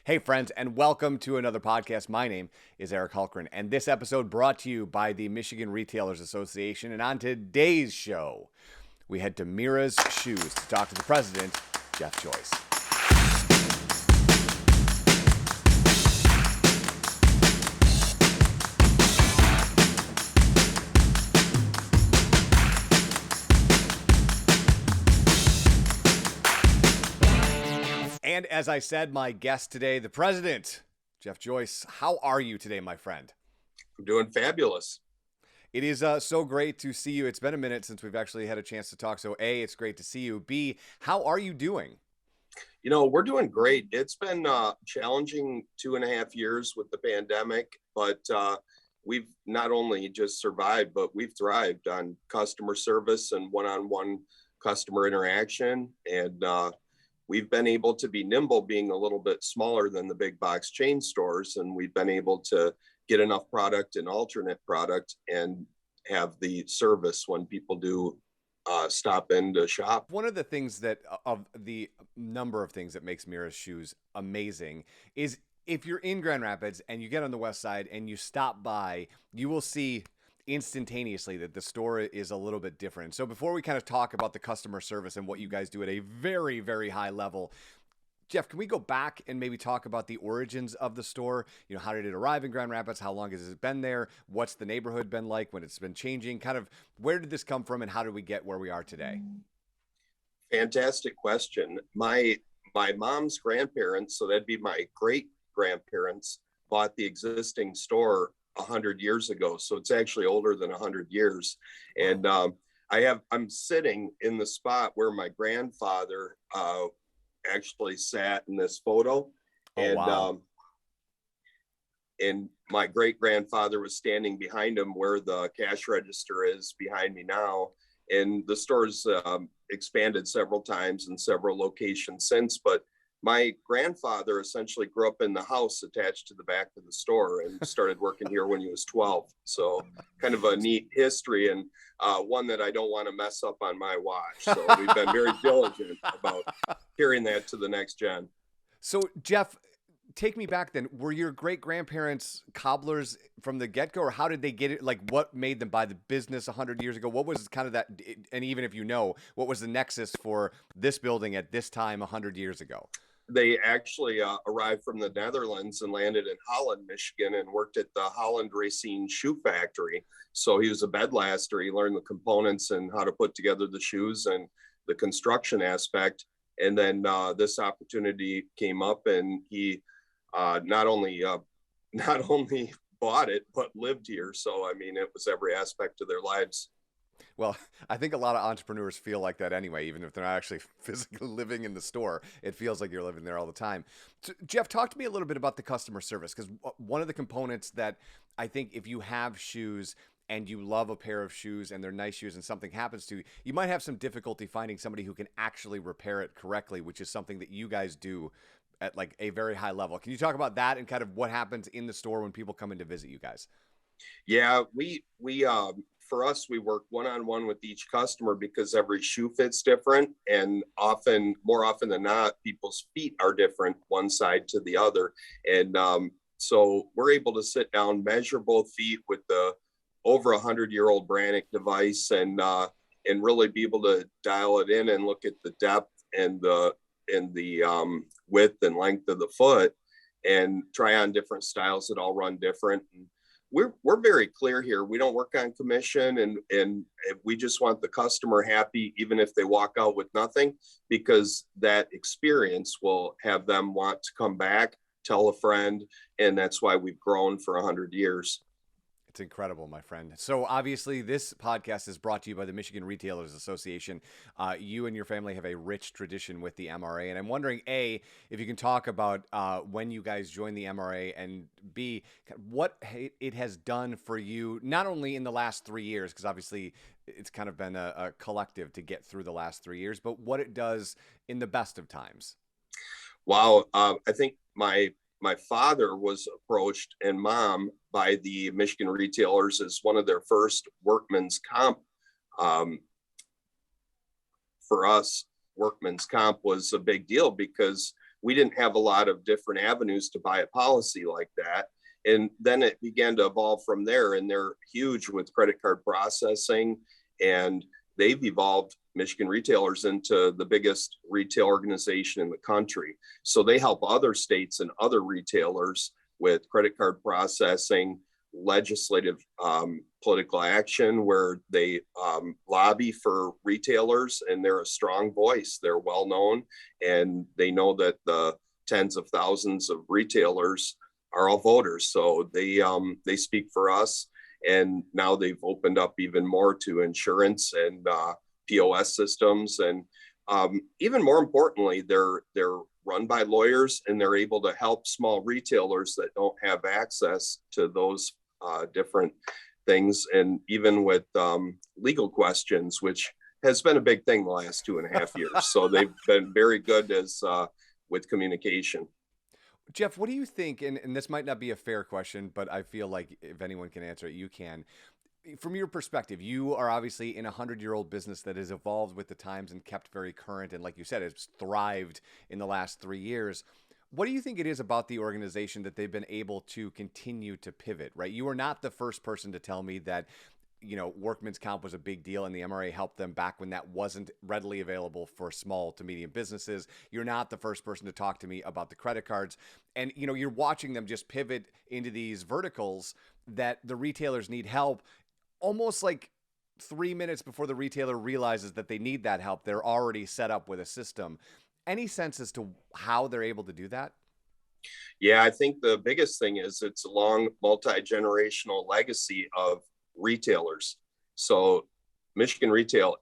Hey, friends, and welcome to another podcast. My name is Eric Hulkran, and this episode brought to you by the Michigan Retailers Association. And on today's show, we head to Mieras Shoes to talk to the president, Jeff Joyce. And as I said, my guest today, the president, Jeff Joyce. How are you today, my friend? I'm doing fabulous. It is so great to see you. It's been a minute since we've actually had a chance to talk. So A, it's great to see you. B, how are you doing? You know, we're doing great. It's been challenging 2.5 years with the pandemic, but we've not only just survived, but we've thrived on customer service and one-on-one customer interaction. And we've been able to be nimble, being a little bit smaller than the big box chain stores. And we've been able to get enough product and alternate product and have the service when people do stop in to shop. One of the things that, of the number of things that makes Mieras Shoes amazing, is if you're in Grand Rapids and you get on the west side and you stop by, you will see instantaneously that the store is a little bit different. So before we kind of talk about the customer service and what you guys do at a very, very high level, Jeff, can we go back and maybe talk about the origins of the store? You know, how did it arrive in Grand Rapids? How long has it been there? What's the neighborhood been like when it's been changing? Kind of where did this come from and how did we get where we are today? Fantastic question. My mom's grandparents, so that'd be my great grandparents, bought the existing store 100 years ago. So it's actually older than 100 years. And I'm sitting in the spot where my grandfather actually sat in this photo. And wow. And my great grandfather was standing behind him where the cash register is behind me now. And the store's expanded several times in several locations since, but my grandfather essentially grew up in the house attached to the back of the store and started working here when he was 12. So kind of a neat history, and one that I don't want to mess up on my watch. So we've been very diligent about carrying that to the next gen. So Jeff, take me back then. Were your great grandparents cobblers from the get-go, or how did they get it? Like, what made them buy the business 100 years ago? What was kind of that? And even if you know, what was the nexus for this building at this time 100 years ago? They actually arrived from the Netherlands and landed in Holland, Michigan, and worked at the Holland Racine Shoe Factory. So he was a bedlaster. He learned the components and how to put together the shoes and the construction aspect. And then this opportunity came up, and he not only bought it, but lived here. So, I mean, it was every aspect of their lives. Well, I think a lot of entrepreneurs feel like that anyway, even if they're not actually physically living in the store. It feels like you're living there all the time. So, Jeff, talk to me a little bit about the customer service, because one of the components that I think if you have shoes and you love a pair of shoes and they're nice shoes and something happens to you, you might have some difficulty finding somebody who can actually repair it correctly, which is something that you guys do at like a very high level. Can you talk about that and kind of what happens in the store when people come in to visit you guys? Yeah, we for us, we work one-on-one with each customer because every shoe fits different. And more often than not, people's feet are different one side to the other. And so we're able to sit down, measure both feet with the over 100-year-old Brannick device and really be able to dial it in and look at the depth and the width and length of the foot and try on different styles that all run different. And we're very clear here. We don't work on commission, and we just want the customer happy, even if they walk out with nothing, because that experience will have them want to come back, tell a friend, and that's why we've grown for 100 years. It's incredible, my friend. So obviously this podcast is brought to you by the Michigan Retailers Association. You and your family have a rich tradition with the MRA. And I'm wondering, A, if you can talk about when you guys joined the MRA, and B, what it has done for you, not only in the last 3 years, because obviously it's kind of been a collective to get through the last 3 years, but what it does in the best of times. Wow. I think my father was approached, and mom, by the Michigan retailers as one of their first workman's comp. For us, workman's comp was a big deal because we didn't have a lot of different avenues to buy a policy like that. And then it began to evolve from there, and they're huge with credit card processing, and they've evolved Michigan Retailers into the biggest retail organization in the country. So they help other states and other retailers with credit card processing, legislative political action, where they lobby for retailers, and they're a strong voice. They're well known, and they know that the tens of thousands of retailers are all voters. So they speak for us. And now they've opened up even more to insurance and POS systems. And even more importantly, they're run by lawyers, and they're able to help small retailers that don't have access to those different things. And even with legal questions, which has been a big thing the last 2.5 years. So they've been very good as with communication. Jeff, what do you think? And this might not be a fair question, but I feel like if anyone can answer it, you can. From your perspective, you are obviously in a 100-year-old business that has evolved with the times and kept very current. And like you said, it's thrived in the last 3 years. What do you think it is about the organization that they've been able to continue to pivot, right? You are not the first person to tell me that, workman's comp was a big deal and the MRA helped them back when that wasn't readily available for small to medium businesses. You're not the first person to talk to me about the credit cards. And, you're watching them just pivot into these verticals that the retailers need help. Almost like 3 minutes before the retailer realizes that they need that help, they're already set up with a system. Any sense as to how they're able to do that? Yeah, I think the biggest thing is it's a long multi-generational legacy of retailers. So Michigan Retail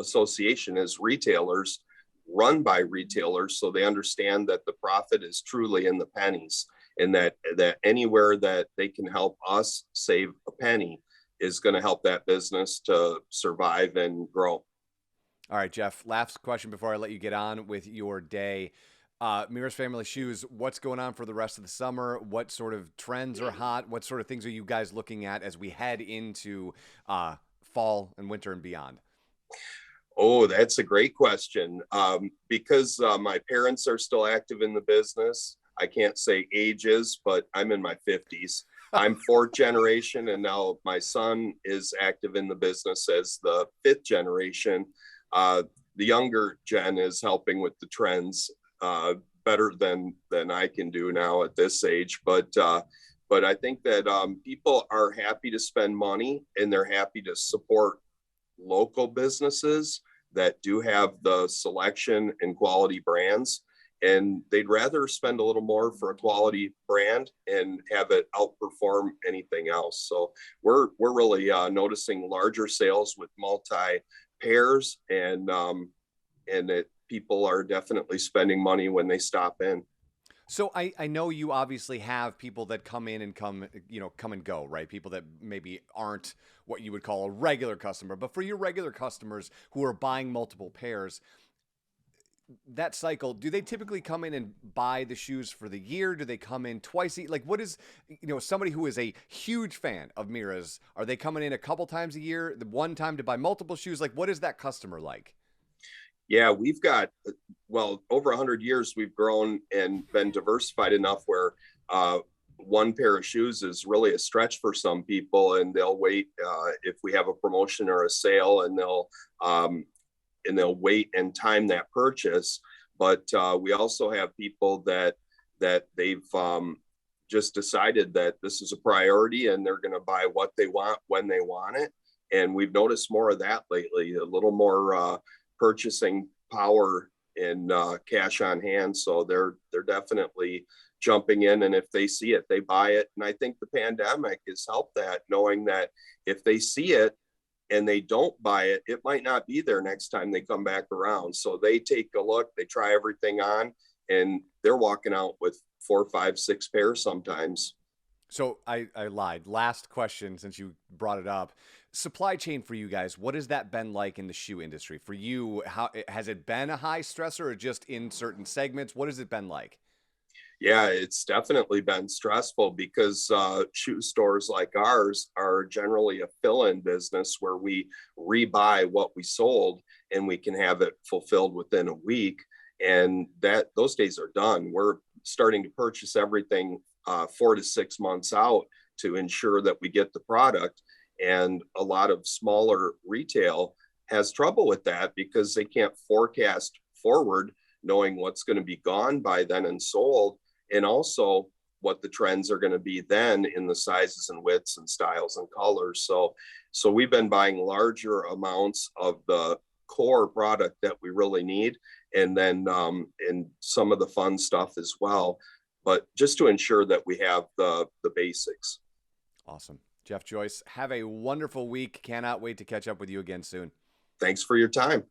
Association is retailers run by retailers, so they understand that the profit is truly in the pennies, and that anywhere that they can help us save a penny is going to help that business to survive and grow. All right, Jeff, last question before I let you get on with your day. Mieras Family Shoes, what's going on for the rest of the summer? What sort of trends are hot? What sort of things are you guys looking at as we head into fall and winter and beyond? Oh, that's a great question. Because my parents are still active in the business, I can't say ages, but I'm in my 50s. I'm fourth generation, and now my son is active in the business as the fifth generation. The younger gen is helping with the trends better than I can do now at this age. But I think that people are happy to spend money, and they're happy to support local businesses that do have the selection and quality brands. And they'd rather spend a little more for a quality brand and have it outperform anything else. So we're really noticing larger sales with multi pairs, and people are definitely spending money when they stop in. So I know you obviously have people that come in and come and go, right? People that maybe aren't what you would call a regular customer, but for your regular customers who are buying multiple pairs, that cycle, do they typically come in and buy the shoes for the year? Do they come in twice? Like, what is, somebody who is a huge fan of Mieras, are they coming in a couple times a year, the one time to buy multiple shoes? Like, what is that customer like? Yeah, we've got, well, over 100 years, we've grown and been diversified enough where one pair of shoes is really a stretch for some people, and they'll wait if we have a promotion or a sale, and they'll wait and time that purchase. But we also have people that they've just decided that this is a priority, and they're going to buy what they want when they want it. And we've noticed more of that lately, a little more purchasing power and cash on hand. So they're definitely jumping in, and if they see it, they buy it. And I think the pandemic has helped that, knowing that if they see it and they don't buy it, it might not be there next time they come back around. So they take a look, they try everything on, and they're walking out with 4, 5, 6 pairs sometimes. So I lied. Last question, since you brought it up. Supply chain for you guys, what has that been like in the shoe industry? For you, how has it been a high stressor, or just in certain segments? What has it been like? Yeah, it's definitely been stressful because shoe stores like ours are generally a fill-in business where we rebuy what we sold, and we can have it fulfilled within a week. And that those days are done. We're starting to purchase everything 4 to 6 months out to ensure that we get the product. And a lot of smaller retail has trouble with that because they can't forecast forward, knowing what's going to be gone by then and sold, and also what the trends are going to be then in the sizes and widths and styles and colors. So we've been buying larger amounts of the core product that we really need, and then and some of the fun stuff as well, but just to ensure that we have the basics. Awesome. Jeff, Joyce, have a wonderful week. Cannot wait to catch up with you again soon. Thanks for your time.